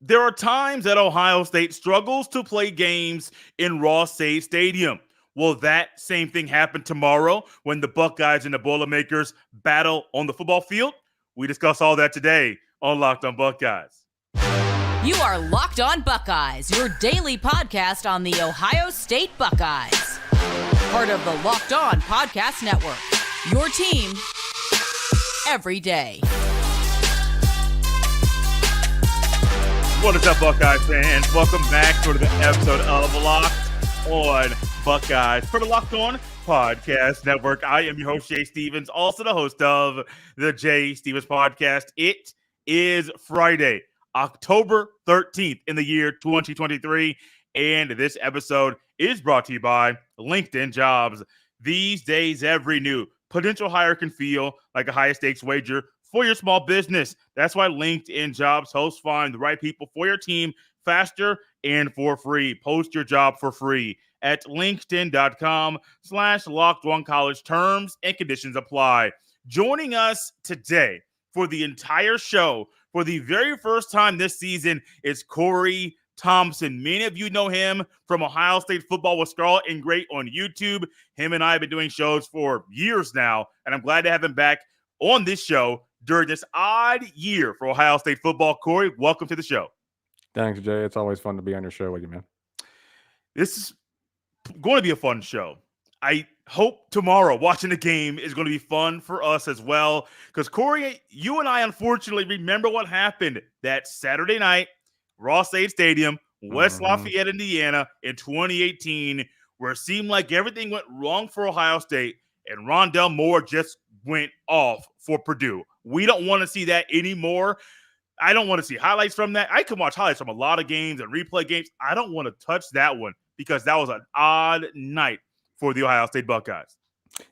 There are times that Ohio State struggles to play games in Ross-Ade Stadium. Will that same thing happen tomorrow when the Buckeyes and the Boilermakers battle on the football field? We discuss all that today on Locked on Buckeyes. You are Locked on Buckeyes, your daily podcast on the Ohio State Buckeyes. Part of the Locked on Podcast Network, your team every day. What is up, Buckeye fans? Welcome back to the episode of Locked on Buckeyes for the Locked on Podcast Network. I am your host, Jay Stephens, also the host of the Jay Stephens Podcast. It is Friday, October 13th in the year 2023, and this episode is brought to you by LinkedIn Jobs. These days, every new potential hire can feel like a high-stakes wager for your small business. That's why LinkedIn Jobs helps find the right people for your team faster and for free. Post your job for free at linkedin.com/LockedOnCollege. Terms and conditions apply. Joining us today for the entire show for the very first time this season is Cory Thompson. Many of you know him from Ohio State Football with Scarlet and Great on YouTube. Him and I have been doing shows for years now, and I'm glad to have him back on this show during this odd year for Ohio State football. Cory, welcome to the show. Thanks, Jay. It's always fun to be on your show with you, man. This is going to be a fun show. I hope tomorrow watching the game is going to be fun for us as well. Because, Cory, you and I unfortunately remember what happened that Saturday night, Ross-Ade Stadium, West Lafayette, Indiana in 2018, where it seemed like everything went wrong for Ohio State and Rondale Moore just went off for Purdue. We don't want to see that anymore. I don't want to see highlights from that. I can watch highlights from a lot of games and replay games. I don't want to touch that one because that was an odd night for the Ohio State Buckeyes.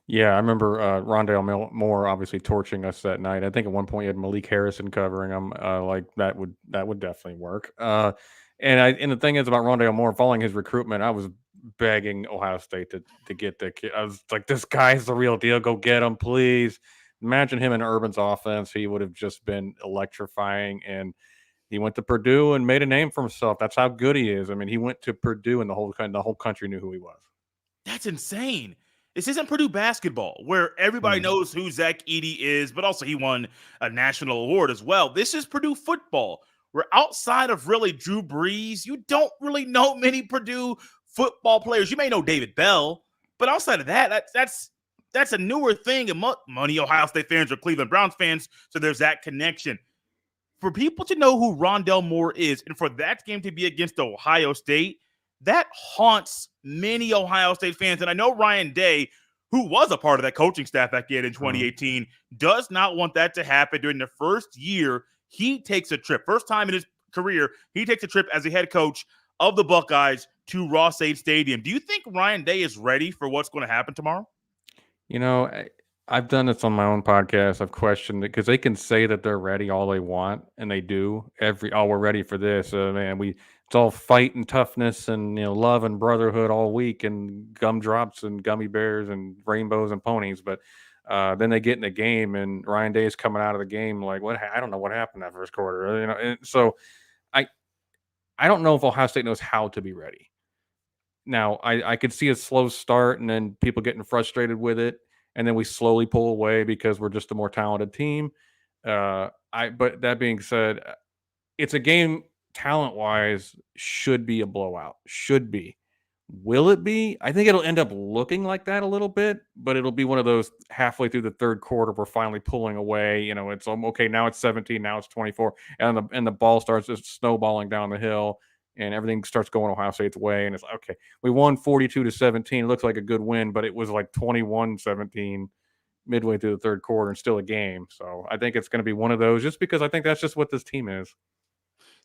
Yeah, I remember Rondale Moore obviously torching us that night. I think at one point you had Malik Harrison covering him. Like that would definitely work. And the thing is about Rondale Moore, following his recruitment, I was begging Ohio State to get the kid. I was like, this guy's the real deal. Go get him, please. Imagine him in Urban's offense. He would have just been electrifying. And he went to Purdue and made a name for himself. That's how good he is. I mean, he went to Purdue and the whole country knew who he was. That's insane. This isn't Purdue basketball where everybody knows who Zach Edey is, but also he won a national award as well. This is Purdue football, where outside of really Drew Brees, you don't really know many Purdue football players. You may know David Bell, but outside of that, that's a newer thing. And many Ohio State fans are Cleveland Browns fans, so there's that connection. For people to know who Rondale Moore is, and for that game to be against Ohio State, that haunts many Ohio State fans. And I know Ryan Day, who was a part of that coaching staff back in 2018, does not want that to happen during the first year. He takes a trip. First time in his career, he takes a trip as a head coach of the Buckeyes to Ross-Ade Stadium. Do you think Ryan Day is ready for what's going to happen tomorrow? You know, I've done this on my own podcast. I've questioned it because they can say that they're ready all they want, and they do. We're ready for this. Man, it's all fight and toughness and love and brotherhood all week, and gumdrops and gummy bears and rainbows and ponies. But then they get in the game, and Ryan Day is coming out of the game like, what? I don't know what happened that first quarter. And so I don't know if Ohio State knows how to be ready. Now, I could see a slow start and then people getting frustrated with it, and then we slowly pull away because we're just a more talented team. But that being said, it's a game talent-wise should be a blowout. Should be. Will it be? I think it'll end up looking like that a little bit, but it'll be one of those halfway through the third quarter we're finally pulling away. It's okay, now it's 17, now it's 24, and the ball starts just snowballing down the hill. And everything starts going Ohio State's way. And it's like, okay, we won 42-17. It looks like a good win, but it was like 21-17 midway through the third quarter and still a game. So I think it's going to be one of those just because I think that's just what this team is.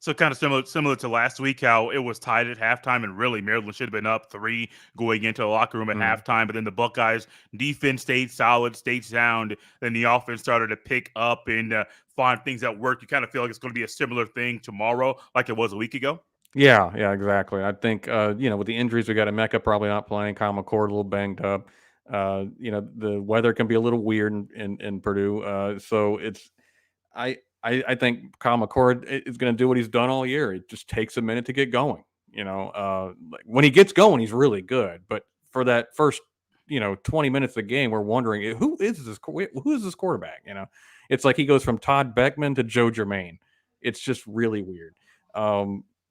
So kind of similar to last week, how it was tied at halftime, and really Maryland should have been up 3 going into the locker room at halftime. But then the Buckeyes defense stayed solid, stayed sound. Then the offense started to pick up and find things that work. You kind of feel like it's going to be a similar thing tomorrow like it was a week ago? Yeah, exactly. I think, with the injuries, we got Emeka probably not playing, Kyle McCord a little banged up. The weather can be a little weird in Purdue. So I think Kyle McCord is going to do what he's done all year. It just takes a minute to get going. Like when he gets going, he's really good. But for that first, 20 minutes of the game, we're wondering who is this quarterback? It's like he goes from Todd Beckman to Joe Germain. It's just really weird.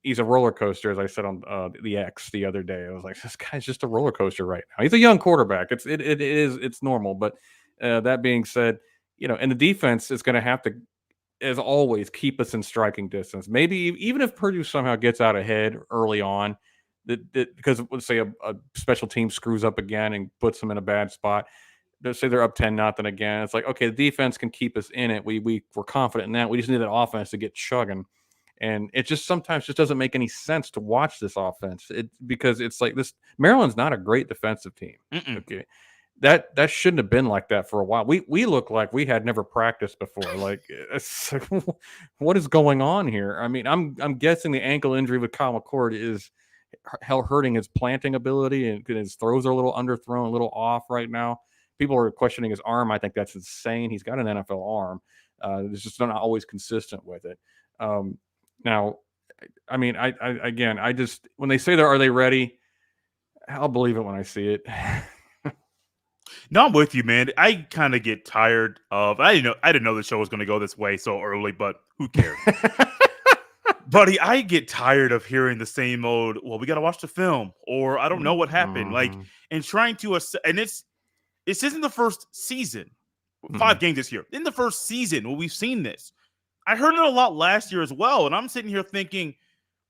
He's a roller coaster, as I said on the X the other day. I was like, this guy's just a roller coaster right now. He's a young quarterback. It's normal. But that being said, and the defense is going to have to, as always, keep us in striking distance. Maybe even if Purdue somehow gets out ahead early on, because let's say a special team screws up again and puts them in a bad spot. Let's say they're up 10-0 again. It's like, okay, the defense can keep us in it. We're confident in that. We just need that offense to get chugging. And it just sometimes just doesn't make any sense to watch this offense. Because it's like this. Maryland's not a great defensive team. Okay. That shouldn't have been like that for a while. We look like we had never practiced before. Like, what is going on here? I mean, I'm guessing the ankle injury with Kyle McCord is hurting his planting ability, and his throws are a little underthrown, a little off right now. People are questioning his arm. I think that's insane. He's got an NFL arm. It's just not always consistent with it. Now, I mean, I just when they say are they ready, I'll believe it when I see it. No, I'm with you, man. I kind of get tired of. I didn't know the show was going to go this way so early, but who cares, buddy? I get tired of hearing the same old. Well, we got to watch the film, or I don't know what happened. Like, and trying to and this isn't the first season. 5 games this year. In the first season, well, we've seen this. I heard it a lot last year as well, and I'm sitting here thinking,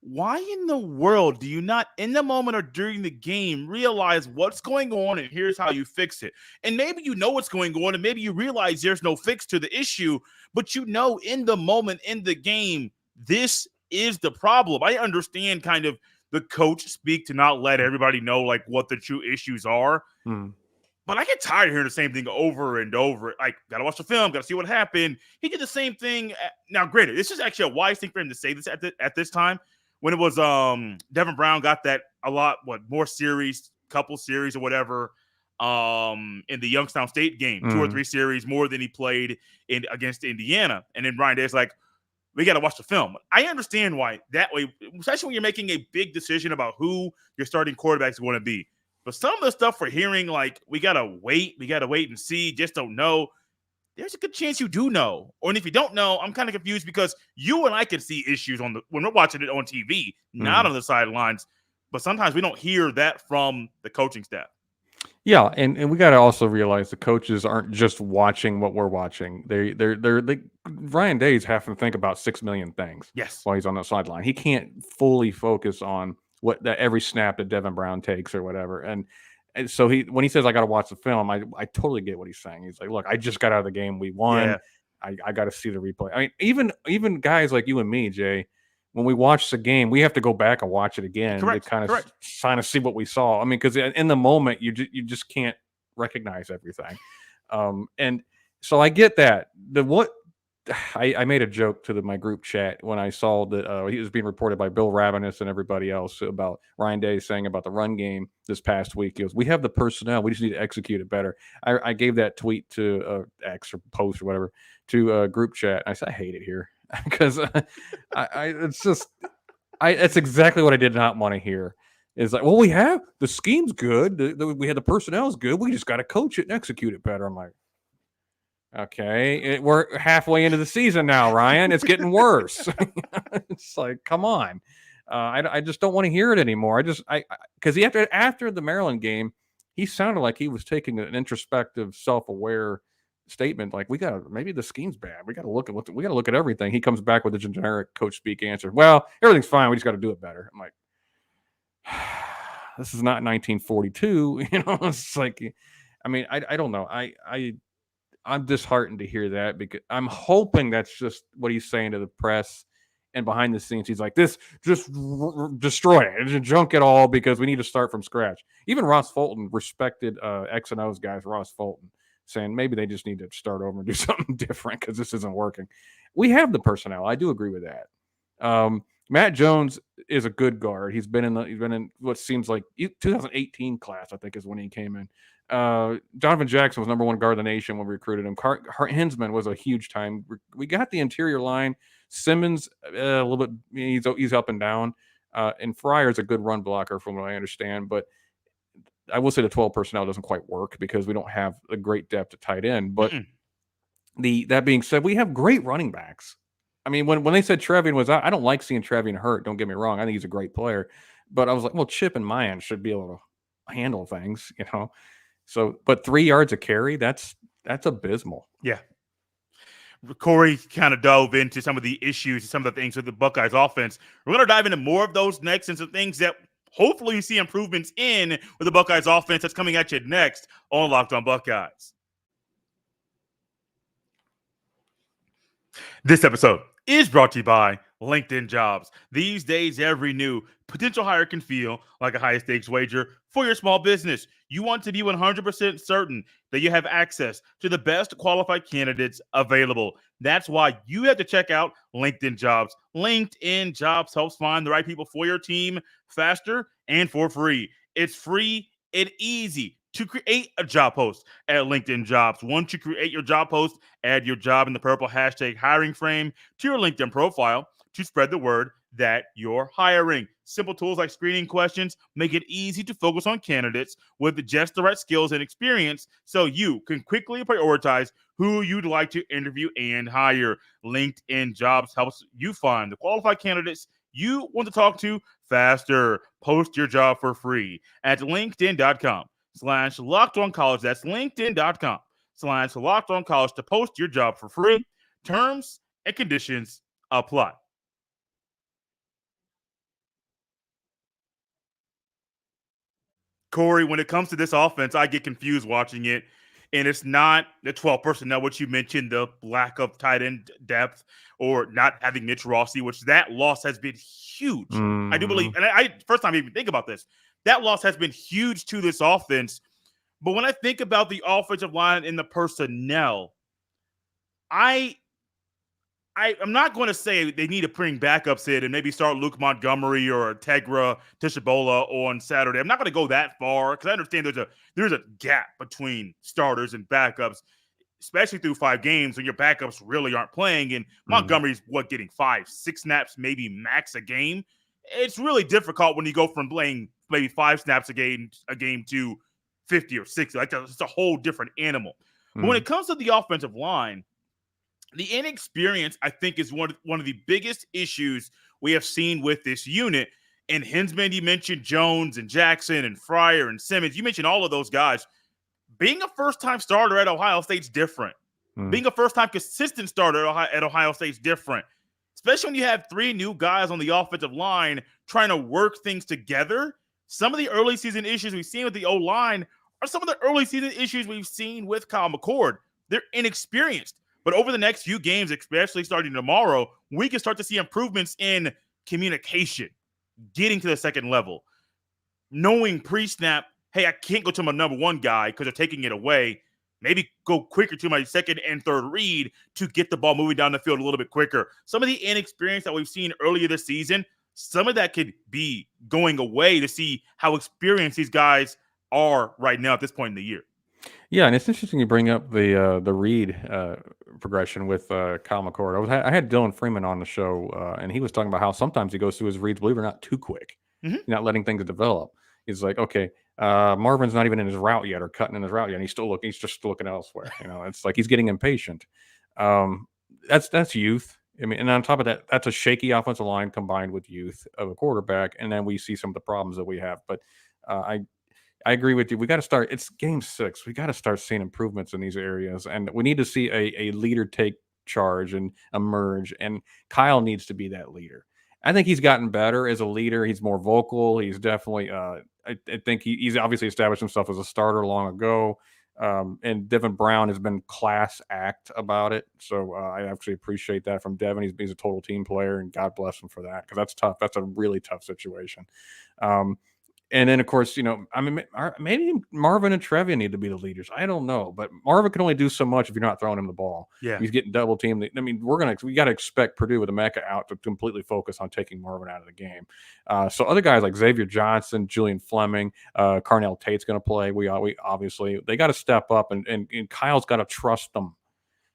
why in the world do you not, in the moment or during the game, realize what's going on and here's how you fix it? And maybe you know what's going on, and maybe you realize there's no fix to the issue, but in the moment, in the game, this is the problem. I understand kind of the coach speak to not let everybody know like what the true issues are. But I get tired of hearing the same thing over and over. Like, gotta watch the film, gotta see what happened. He did the same thing. Now, granted, this is actually a wise thing for him to say this at this time. When it was Devin Brown got that more series, couple series or whatever, in the Youngstown State game, 2 or 3 series more than he played against Indiana. And then Ryan Day's like, we got to watch the film. I understand why that way, especially when you're making a big decision about who your starting quarterback is going to be. But some of the stuff we're hearing, like, we got to wait and see, just don't know. There's a good chance you do know. Or if you don't know, I'm kind of confused because you and I can see issues when we're watching it on TV, not on the sidelines. But sometimes we don't hear that from the coaching staff. Yeah, and we got to also realize the coaches aren't just watching what we're watching. They Ryan Day's having to think about 6 million things. Yes, while he's on the sideline, he can't fully focus on every snap that Devin Brown takes or whatever. And so when he says I got to watch the film, I totally get what he's saying. He's like, look, I just got out of the game, we won. Yeah. I got to see the replay. I mean, even guys like you and me, Jay, when we watch the game, we have to go back and watch it again to kind of see what we saw. I mean, because in the moment, you just can't recognize everything. And so I get that. I made a joke to my group chat when I saw that he was being reported by Bill Ravenous and everybody else about Ryan Day saying about the run game this past week. He goes, we have the personnel. We just need to execute it better. I gave that tweet to X or post or whatever to a group chat. I said, I hate it here because that's exactly what I did not want to hear. Is like, well, we have the scheme's good. We had the personnel's good. We just got to coach it and execute it better. I'm like, okay, we're halfway into the season now, Ryan. It's getting worse. It's like, come on. I just don't want to hear it anymore. Because after the Maryland game, he sounded like he was taking an introspective, self-aware statement. Like, maybe the scheme's bad. We got to look at everything. He comes back with a generic coach speak answer. Well, everything's fine. We just got to do it better. I'm like, this is not 1942. It's like, I mean, I don't know. I'm disheartened to hear that because I'm hoping that's just what he's saying to the press, and behind the scenes he's like, this just destroy it and junk it all because we need to start from scratch. Even Ross Fulton respected X and O's guys, Ross Fulton, saying maybe they just need to start over and do something different because this isn't working. We have the personnel. I do agree with that. Matt Jones is a good guard. He's been in what seems like 2018 class, I think, is when he came in. Donovan Jackson was number 1 guard in the nation when we recruited him. Hinsman was a huge time. We got the interior line. Simmons, a little bit, he's up and down. And Fryer's a good run blocker from what I understand. But I will say the 12 personnel doesn't quite work because we don't have a great depth at tight end. But that being said, we have great running backs. I mean, when they said Trevian was out, I don't like seeing Trevian hurt. Don't get me wrong. I think he's a great player. But I was like, well, Chip and Mayan should be able to handle things, you know. So, but 3 yards a carry, that's abysmal. Yeah. Corey kind of dove into some of the issues, some of the things with the Buckeyes offense. We're going to dive into more of those next and some things that hopefully you see improvements in with the Buckeyes offense that's coming at you next on Locked On Buckeyes. This episode is brought to you by LinkedIn Jobs. These days, every new potential hire can feel like a high-stakes wager for your small business. You want to be 100% certain that you have access to the best qualified candidates available. That's why you have to check out LinkedIn Jobs. LinkedIn Jobs helps find the right people for your team faster and for free. It's free and easy to create a job post at LinkedIn Jobs. Once you create your job post, add your job in the purple hashtag hiring frame to your LinkedIn profile to spread the word that you're hiring. Simple tools like screening questions make it easy to focus on candidates with just the right skills and experience so you can quickly prioritize who you'd like to interview and hire. LinkedIn Jobs helps you find the qualified candidates you want to talk to faster. Post your job for free at linkedin.com/lockedoncollege. That's linkedin.com/lockedoncollege to post your job for free. Terms and conditions apply. Corey, when it comes to this offense, I get confused watching it. And it's not the 12 personnel, which you mentioned, the lack of tight end depth or not having Mitch Rossi, which that loss has been huge. I do believe, and I first time I even think about this, that loss has been huge to this offense. But when I think about the offensive line and the personnel, I'm not going to say they need to bring backups in and maybe start Luke Montgomery or Tegra Tishabola on Saturday. I'm not going to go that far because I understand there's a gap between starters and backups, especially through 5 games when your backups really aren't playing. And Montgomery's getting 5-6 snaps, maybe max a game. It's really difficult when you go from playing maybe 5 snaps a game to 50 or 60. Like it's a whole different animal. But when it comes to the offensive line, the inexperience, I think, is one of the biggest issues we have seen with this unit. And Hinsman, you mentioned Jones and Jackson and Fryer and Simmons. You mentioned all of those guys. Being a first-time starter at Ohio State's different. Being a first-time consistent starter at Ohio State's different. Especially when you have 3 new guys on the offensive line trying to work things together. Some of the early season issues we've seen with the O-line are some of the early season issues we've seen with Kyle McCord. They're inexperienced. But over the next few games, especially starting tomorrow, we can start to see improvements in communication, getting to the second level, knowing pre-snap, hey, I can't go to my number 1 guy because they're taking it away. Maybe go quicker to my second and third read to get the ball moving down the field a little bit quicker. Some of the inexperience that we've seen earlier this season, some of that could be going away to see how experienced these guys are right now at this point in the year. Yeah, and it's interesting you bring up the read progression with Kyle McCord. I had Dylan Freeman on the show, and he was talking about how sometimes he goes through his reads, believe it or not, too quick, not letting things develop. He's like, okay, Marvin's not even in his route yet or cutting in his route yet, and he's just looking elsewhere. You know, it's like he's getting impatient. That's youth. I mean, and on top of that, that's a shaky offensive line combined with youth of a quarterback, and then we see some of the problems that we have. But I agree with you. We got to start. It's game 6. We got to start seeing improvements in these areas, and we need to see a leader take charge and emerge. And Kyle needs to be that leader. I think he's gotten better as a leader. He's more vocal. He's definitely. I think he's obviously established himself as a starter long ago. And Devin Brown has been class act about it. So I actually appreciate that from Devin. He's a total team player, and God bless him for that because that's tough. That's a really tough situation. And then, of course, I mean, maybe Marvin and Trevian need to be the leaders. I don't know, but Marvin can only do so much if you're not throwing him the ball. Yeah. He's getting double teamed. I mean, we got to expect Purdue with Emeka out to completely focus on taking Marvin out of the game. So other guys like Xavier Johnson, Julian Fleming, Carnell Tate's going to play. We obviously they got to step up, and Kyle's got to trust them.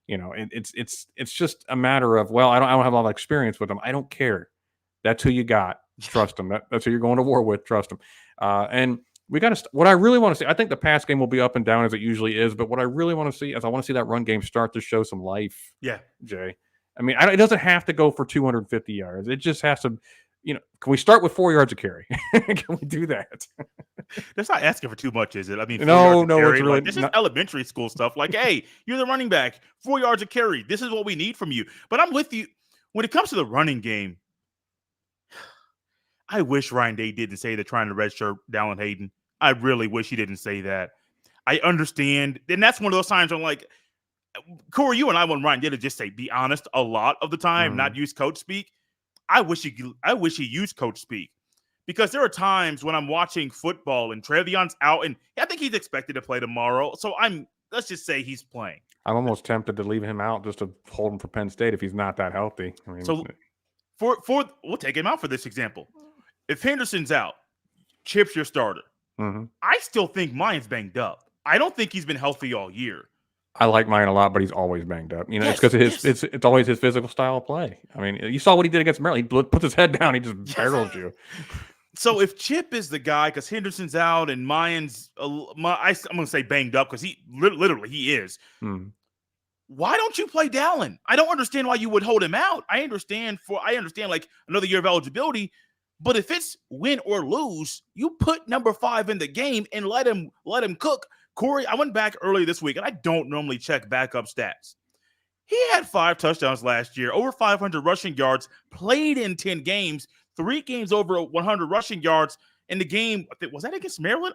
It's just a matter of, well, I don't have a lot of experience with them. I don't care. That's who you got. Trust them. That's who you're going to war with. Trust them. And we got to. What I really want to see, I think the pass game will be up and down as it usually is. But what I really want to see is I want to see that run game start to show some life. Yeah, Jay. I mean, it doesn't have to go for 250 yards. It just has to. Can we start with 4 yards of carry? Can we do that? That's not asking for too much, is it? I mean, no, carry, it's really this is elementary school stuff. Like, hey, you're the running back, 4 yards of carry. This is what we need from you. But I'm with you when it comes to the running game. I wish Ryan Day didn't say they're trying to redshirt Dallin Hayden. I really wish he didn't say that. I understand, and that's one of those times I'm like, Corey, you and I want Ryan Day to just say, be honest a lot of the time, not use coach speak. I wish he used coach speak, because there are times when I'm watching football and Trevion's out, and I think he's expected to play tomorrow. So let's just say he's playing. I'm almost tempted to leave him out just to hold him for Penn State if he's not that healthy. I mean, so we'll take him out for this example. If Henderson's out, Chip's your starter. I still think Mayan's banged up. I don't think he's been healthy all year. I like Mayan a lot, but he's always banged up. Yes, it's because it's always his physical style of play. I mean, you saw what he did against Maryland. He puts his head down, he just barrels you. So if Chip is the guy, because Henderson's out and Mayan's, I'm going to say banged up, because he literally he is. Why don't you play Dallin? I don't understand why you would hold him out. I understand like another year of eligibility, but if it's win or lose, you put number 5 in the game and let him cook. Corey, I went back earlier this week, and I don't normally check backup stats. He had 5 touchdowns last year, over 500 rushing yards, played in 10 games, 3 games over 100 rushing yards. In the game, was that against Maryland?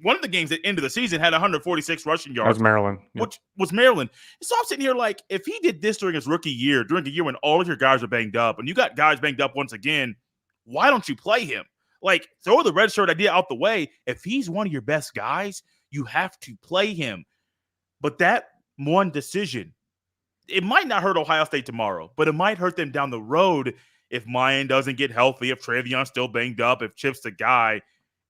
One of the games at the end of the season had 146 rushing yards. That was Maryland. Yep. Which was Maryland. So I'm sitting here like, if he did this during his rookie year, during a year when all of your guys are banged up, and you got guys banged up once again, why don't you play him? Like, throw the red shirt idea out the way. If he's one of your best guys, you have to play him. But that one decision, it might not hurt Ohio State tomorrow, but it might hurt them down the road if Mayan doesn't get healthy, if Trevion's still banged up, if Chip's the guy,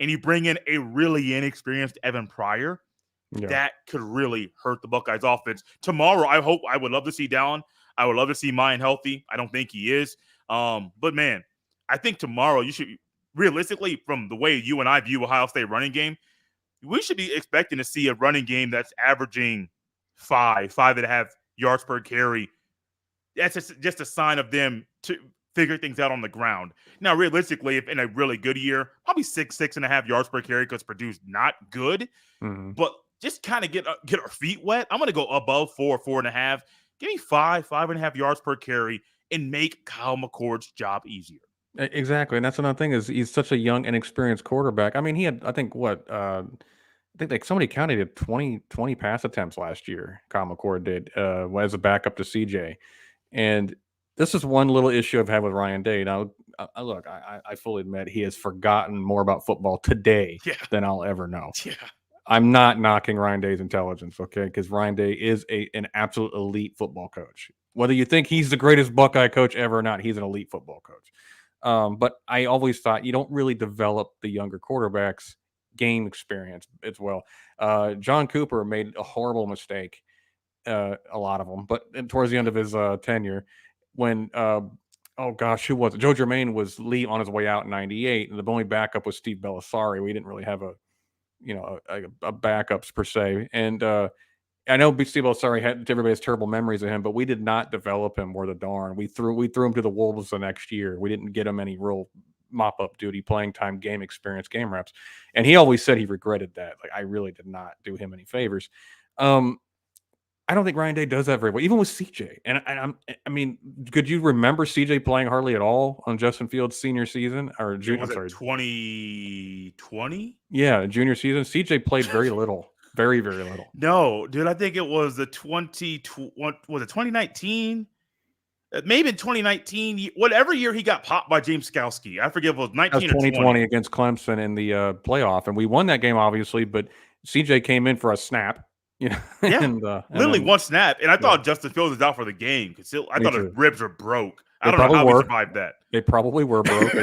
and you bring in a really inexperienced Evan Pryor, that could really hurt the Buckeyes offense. Tomorrow, I would love to see Dallin. I would love to see Mayan healthy. I don't think he is. But, man, I think tomorrow you should, realistically, from the way you and I view Ohio State running game, we should be expecting to see a running game that's averaging 5.5 yards per carry. That's just a sign of them to figure things out on the ground. Now, realistically, if in a really good year, probably 6.5 yards per carry, because Purdue's not good. But just kind of get our feet wet. I'm going to go above 4.5. Give me 5.5 yards per carry, and make Kyle McCord's job easier. Exactly, and that's another thing is he's such a young, inexperienced quarterback. I mean, he had, I think, like somebody counted it 20 pass attempts last year. Kyle McCord did as a backup to CJ, and this is one little issue I've had with Ryan Day. Now, look, I fully admit he has forgotten more about football today than I'll ever know. Yeah. I'm not knocking Ryan Day's intelligence, okay? Because Ryan Day is an absolute elite football coach. Whether you think he's the greatest Buckeye coach ever or not, he's an elite football coach. But I always thought you don't really develop the younger quarterbacks' game experience as well. John Cooper made a horrible mistake, a lot of them, but towards the end of his tenure, when who was it? Joe Germain was on his way out in '98, and the only backup was Steve Bellisari. We didn't really have a backups per se, and I know Steve Bellisari everybody has terrible memories of him, but we did not develop him worth a darn. We threw him to the wolves the next year. We didn't get him any real mop-up duty, playing time, game experience, game reps, and he always said he regretted that. Like, I really did not do him any favors. I don't think Ryan Day does that very well, even with CJ. And I mean, could you remember CJ playing hardly at all on Justin Fields' senior season or junior? 2020? Yeah, junior season. CJ played very little, very, very little. No, dude, I think it was was it 2019? maybe in 2019, whatever year he got popped by James Skalski. I forget if it was 19 That was or 20. 2020 against Clemson in the playoff, and we won that game obviously. But CJ came in for a snap, Yeah, and literally then, one snap, and I thought Justin Fields was out for the game because I Me thought his too. ribs were broke. I They don't know probably how he were. survived that. They probably were broke,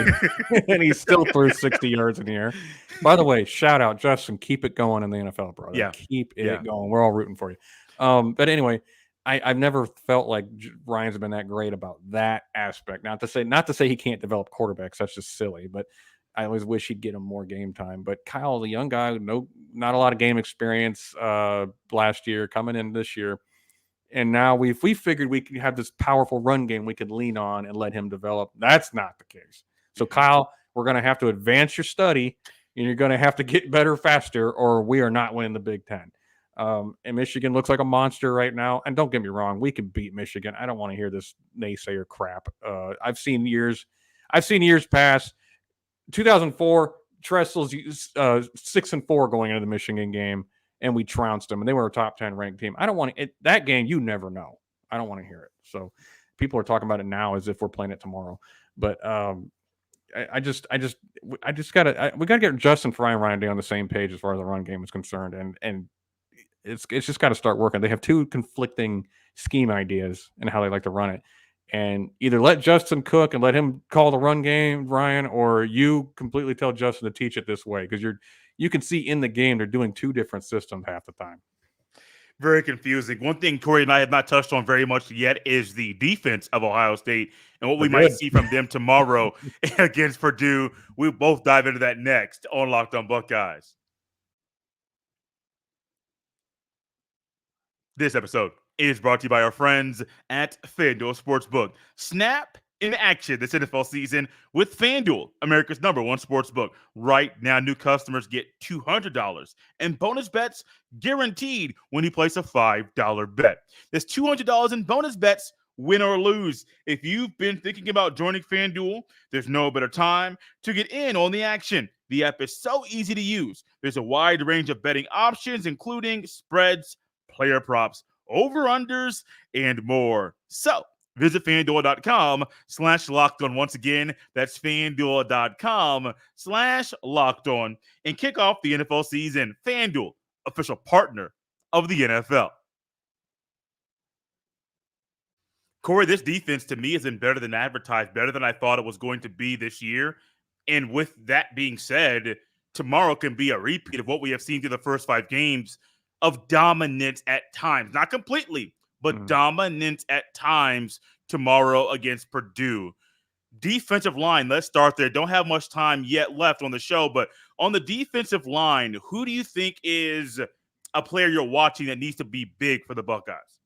and he still threw 60 yards in the air. By the way, shout out Justin, keep it going in the NFL, brother. Yeah. Keep it Yeah. going. We're all rooting for you. But anyway, I've never felt like Ryan's been that great about that aspect. Not to say he can't develop quarterbacks. That's just silly. But I always wish he'd get him more game time. But Kyle, the young guy, not a lot of game experience last year, coming in this year. And now we figured we could have this powerful run game we could lean on and let him develop. That's not the case. So, Kyle, we're going to have to advance your study, and you're going to have to get better faster, or we are not winning the Big Ten. And Michigan looks like a monster right now. And don't get me wrong, we can beat Michigan. I don't want to hear this naysayer crap. I've seen years pass. 2004, Tressel's 6-4 going into the Michigan game, and we trounced them, and they were a top 10 ranked team. I don't want to that game. You never know. I don't want to hear it. So people are talking about it now as if we're playing it tomorrow. But we gotta get Justin Fry and Ryan Day on the same page as far as the run game is concerned, and it's just got to start working. They have two conflicting scheme ideas and how they like to run it. And either let Justin cook and let him call the run game, Ryan, or you completely tell Justin to teach it this way, because you can see in the game they're doing two different systems half the time. Very confusing. One thing Corey and I have not touched on very much yet is the defense of Ohio State and what we might see from them tomorrow against Purdue. We'll both dive into that next on Locked On Buckeyes. This episode is brought to you by our friends at FanDuel Sportsbook. Snap in action this NFL season with FanDuel, America's #1 sportsbook. Right now, new customers get $200 and bonus bets guaranteed when you place a $5 bet. There's $200 in bonus bets, win or lose. If you've been thinking about joining FanDuel, there's no better time to get in on the action. The app is so easy to use. There's a wide range of betting options, including spreads, player props, over-unders, and more. So visit FanDuel.com/LockedOn. Once again, that's FanDuel.com/LockedOn and kick off the NFL season. FanDuel, official partner of the NFL. Corey, this defense to me has been better than advertised, better than I thought it was going to be this year. And with that being said, tomorrow can be a repeat of what we have seen through the first 5 games of dominance at times. Not completely, but dominance at times tomorrow against Purdue. Defensive line, let's start there. Don't have much time yet left on the show, but on the defensive line, who do you think is a player you're watching that needs to be big for the Buckeyes?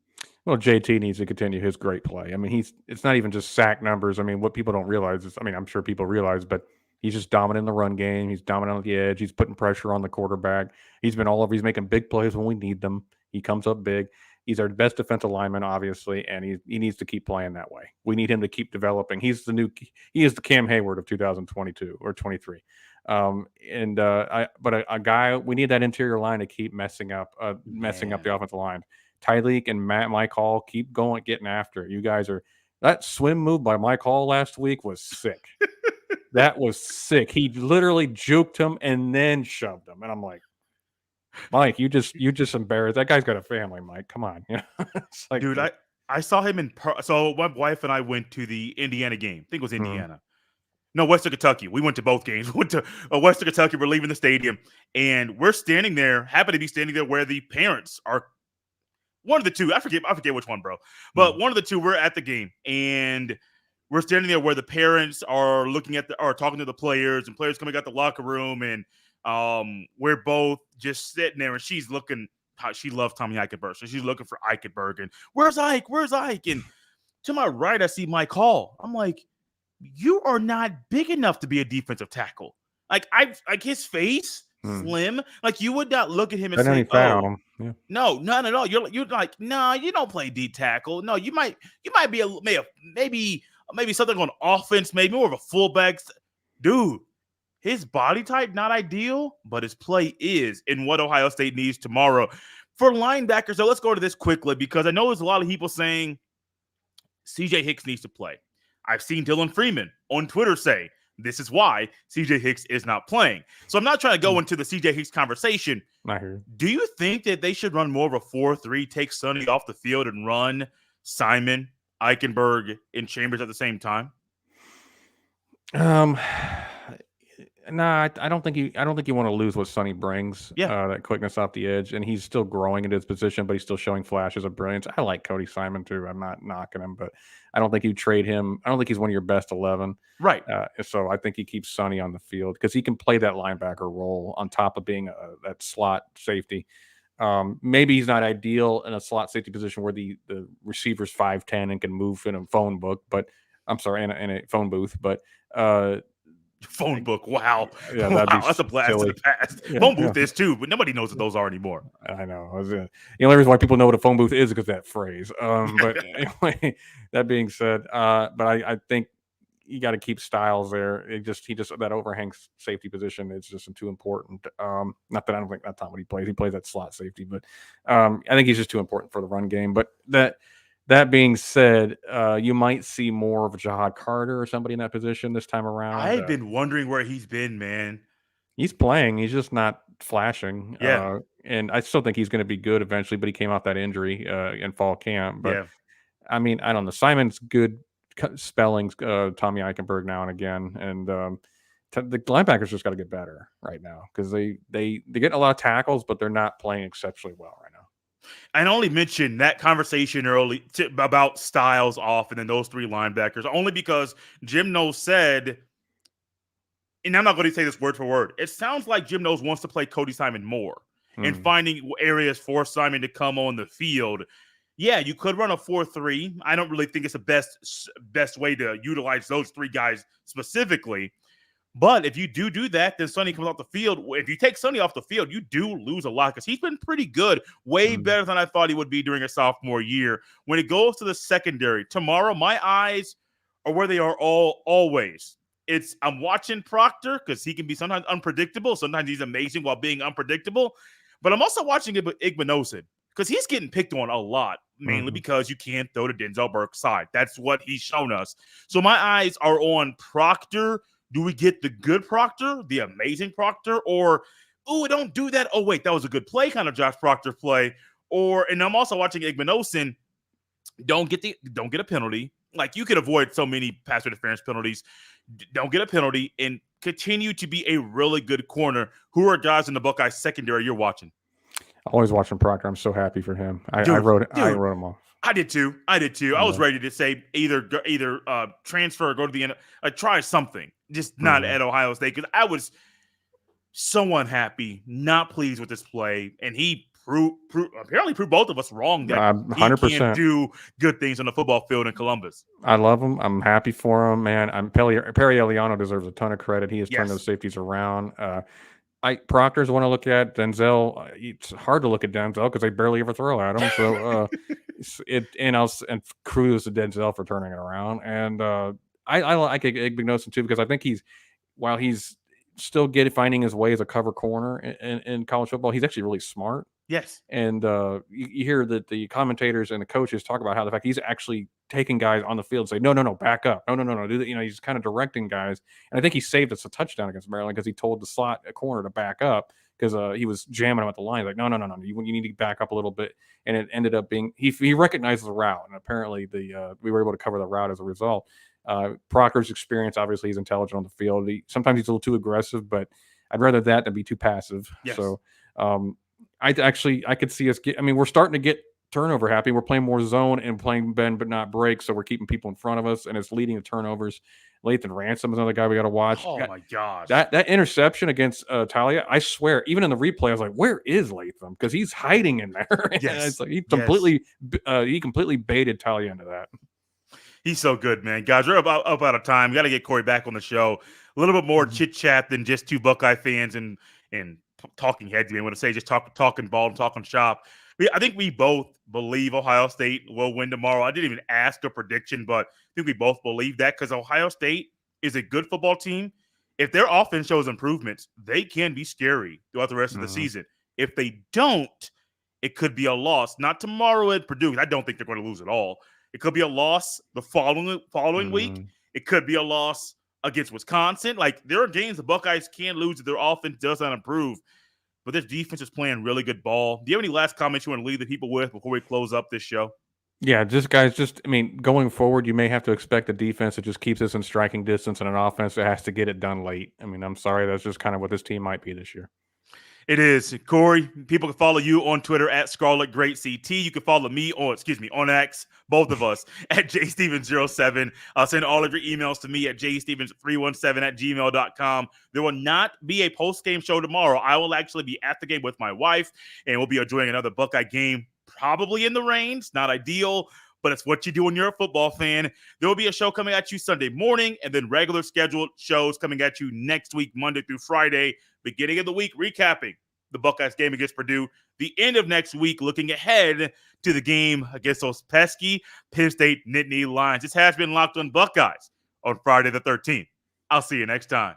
Well, JT needs to continue his great play. I mean, it's not even just sack numbers. I mean, what people don't realize is, I'm sure people realize, but he's just dominant in the run game. He's dominant on the edge. He's putting pressure on the quarterback. He's been all over. He's making big plays when we need them. He comes up big. He's our best defensive lineman, obviously, and he needs to keep playing that way. We need him to keep developing. He is the Cam Hayward of 2022 or 23. But a guy, we need that interior line to keep messing up the offensive line. Tyreek and Mike Hall keep going, getting after it. You guys that swim move by Mike Hall last week was sick. That was sick. He literally juked him and then shoved him. And I'm like, Mike, you just embarrassed. That guy's got a family, Mike. Come on. It's like, dude, I saw him in so my wife and I went to the Indiana game. I think it was Indiana. No, Western Kentucky. We went to both games. We went to Western Kentucky. We're leaving the stadium. And we're standing there, happen to be standing there where the parents are. One of the two. I forget which one, bro. But one of the two, we're at the game. And we're standing there where the parents are looking at talking to the players, and players coming out the locker room, and we're both just sitting there, and she's looking. She loves Tommy Eichenberg, so she's looking for Eichenberg, and where's Ike? Where's Ike? And to my right, I see Mike Hall. I'm like, you are not big enough to be a defensive tackle. Like his face, slim. Like you would not look at him and say, "Oh, yeah. No, none at all." You're like, "No, you don't play D tackle. No, you might be maybe something on offense, maybe more of a fullback." Dude, his body type, not ideal, but his play is in what Ohio State needs tomorrow. For linebackers, so let's go to this quickly because I know there's a lot of people saying CJ Hicks needs to play. I've seen Dylan Freeman on Twitter say this is why CJ Hicks is not playing. So I'm not trying to go into the CJ Hicks conversation. I hear you. Do you think that they should run more of a 4-3, take Sonny off the field and run Simon, Eichenberg, and Chambers at the same time? Nah, I don't think you want to lose what Sonny brings. Yeah. That quickness off the edge, and he's still growing into his position, but he's still showing flashes of brilliance. I like Cody Simon too. I'm not knocking him, but I don't think you trade him. I don't think he's one of your best 11. Right. So I think he keeps Sonny on the field because he can play that linebacker role on top of being that slot safety. Maybe he's not ideal in a slot safety position where the receiver's 5'10" and can move in a phone book, but I'm sorry, in a phone booth, but phone book. Wow. Yeah, wow, that's a blast to the past. Yeah, phone booth is too, but nobody knows what those are anymore. I know. The only reason why people know what a phone booth is because that phrase. But anyway, that being said, but I think you got to keep Styles there. He just that overhang safety position is just too important. Not that I don't think that's not what he plays. He plays that slot safety, but I think he's just too important for the run game. But that being said, you might see more of a Jahad Carter or somebody in that position this time around. I've been wondering where he's been, man. He's playing. He's just not flashing. Yeah. And I still think he's going to be good eventually, but he came off that injury in fall camp. But, yeah. I mean, I don't know. Simon's good spellings, Tommy Eichenberg now and again. And the linebackers just got to get better right now because they get a lot of tackles, but they're not playing exceptionally well right now. I only mentioned that conversation early about Styles off and then those three linebackers only because Jim Knowles said, and I'm not going to say this word for word, it sounds like Jim Knowles wants to play Cody Simon more and finding areas for Simon to come on the field. Yeah, you could run a 4-3. I don't really think it's the best way to utilize those three guys specifically. But if you do that, then Sonny comes off the field. If you take Sonny off the field, you do lose a lot because he's been pretty good, way better than I thought he would be during his sophomore year. When it goes to the secondary, tomorrow, my eyes are where they are always. I'm watching Proctor because he can be sometimes unpredictable. Sometimes he's amazing while being unpredictable. But I'm also watching Igbenogson because he's getting picked on a lot, mainly because you can't throw to Denzel Burke's side. That's what he's shown us. So my eyes are on Proctor. Do we get the good Proctor, the amazing Proctor, or, oh, don't do that. Oh, wait, that was a good play, kind of Josh Proctor play. And I'm also watching Igbenogson. Don't get a penalty. Like, you could avoid so many pass interference penalties. Don't get a penalty and continue to be a really good corner. Who are guys in the Buckeyes secondary you're watching? Always watching Proctor. I'm so happy for him. I wrote him off. I did too. Yeah. I was ready to say either transfer or go to the end. Try something, just not at Ohio State, because I was so unhappy, not pleased with this play, and he apparently proved both of us wrong that 100%. He can't do good things on the football field in Columbus. I love him. I'm happy for him, man. Perry Eliano deserves a ton of credit. He has turned those safeties around. Proctor's one to look at. Denzel, it's hard to look at Denzel because they barely ever throw at him. So and kudos to Denzel for turning it around. And I like Igbenogson too because I think while he's still finding his way as a cover corner in college football, he's actually really smart. Yes. And you hear that the commentators and the coaches talk about how the fact he's actually taking guys on the field and say, no, back up. No, do that. He's kind of directing guys. And I think he saved us a touchdown against Maryland because he told the slot corner to back up because he was jamming him at the line. Like, no, you need to back up a little bit. And it ended up being, he recognized the route. And apparently we were able to cover the route as a result. Proctor's experience, obviously he's intelligent on the field. Sometimes he's a little too aggressive, but I'd rather that than be too passive. Yes. So I could see us we're starting to get turnover happy. We're playing more zone and playing bend but not break, so we're keeping people in front of us, and it's leading to turnovers. Lathan Ransom is another guy we got to watch. Oh my gosh, that interception against Talia! I swear, even in the replay, I was like, "Where is Latham?" Because he's hiding in there. Yes, it's like he completely baited Talia into that. He's so good, man. Guys, we're up out of time. We got to get Corey back on the show. A little bit more chit chat than just two Buckeye fans and talking heads. I want to say just talking ball and talking shop. I think we both believe Ohio State will win tomorrow. I didn't even ask a prediction, but I think we both believe that because Ohio State is a good football team. If their offense shows improvements, they can be scary throughout the rest of the season. If they don't, it could be a loss. Not tomorrow at Purdue. I don't think they're going to lose at all. It could be a loss the following week. It could be a loss against Wisconsin. Like, there are games the Buckeyes can lose if their offense does not improve. But their defense is playing really good ball. Do you have any last comments you want to leave the people with before we close up this show? Yeah, going forward, you may have to expect a defense that just keeps us in striking distance and an offense that has to get it done late. I mean, I'm sorry, that's just kind of what this team might be this year. It is. Corey, people can follow you on Twitter at ScarletGreatCT. You can follow me on X, both of us, at JStevens07. Send all of your emails to me at jstevens317@gmail.com. There will not be a post-game show tomorrow. I will actually be at the game with my wife, and we'll be enjoying another Buckeye game, probably in the rain. It's not ideal, but it's what you do when you're a football fan. There will be a show coming at you Sunday morning, and then regular scheduled shows coming at you next week, Monday through Friday, beginning of the week, recapping the Buckeyes game against Purdue. The end of next week, looking ahead to the game against those pesky Penn State Nittany Lions. This has been Locked on Buckeyes on Friday the 13th. I'll see you next time.